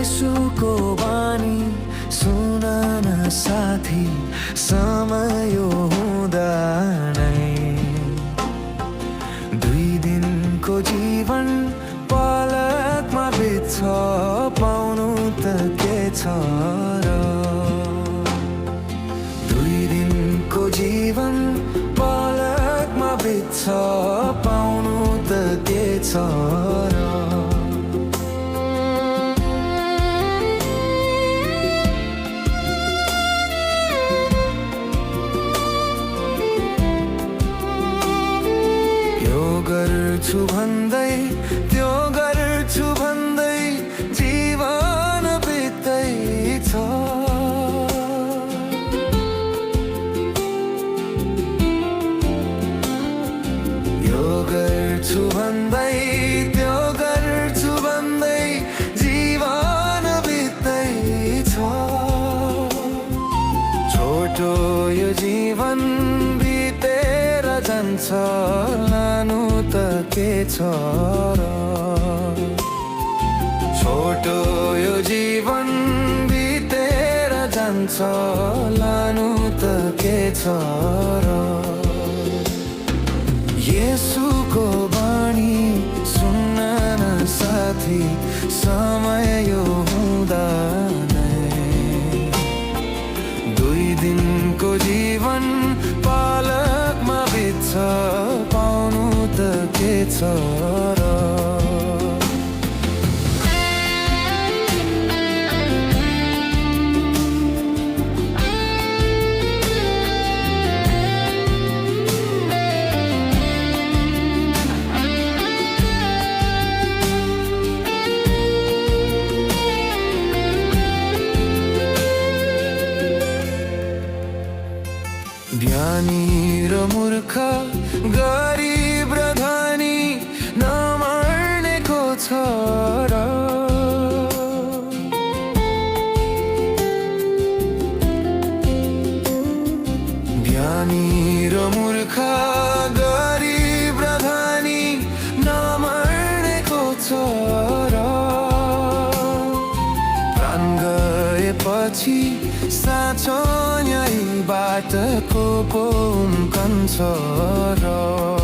येशूको बानी सुन न साथी, समय हुँदा नै 2 दिनको जीवन पलकमा बित्छ, पाउनु त के छ र। 2 दिनको जीवन पलकमा बित्छ, पाउनु त के छ र। गर्छु भन्दै त्यो गर्छु भन्दै जीवन बित्दैछ। यो गर्छु भन्दै त्यो गर्छु भन्दै जीवन बित्दैछ। छोटो यो जीवन बितेर जान्छ, लानु त के छ र। छोटो यो जीवन बितेर जान्छ, लानु त के छ र। येशूको बानी सुन्न न साथी, समय हुँदा नै 2 दिनको जीवन पलकमा बित्छ, पाउनु त के छ र। ज्ञानी र मूर्ख, गरिब र धनी नमर्नेको छ र। ज्ञानी र मूर्ख, गरिब र धनी नमर्नेको छ र। प्राण गएपछि साँचो यही बाटोको उम्कन्छ र।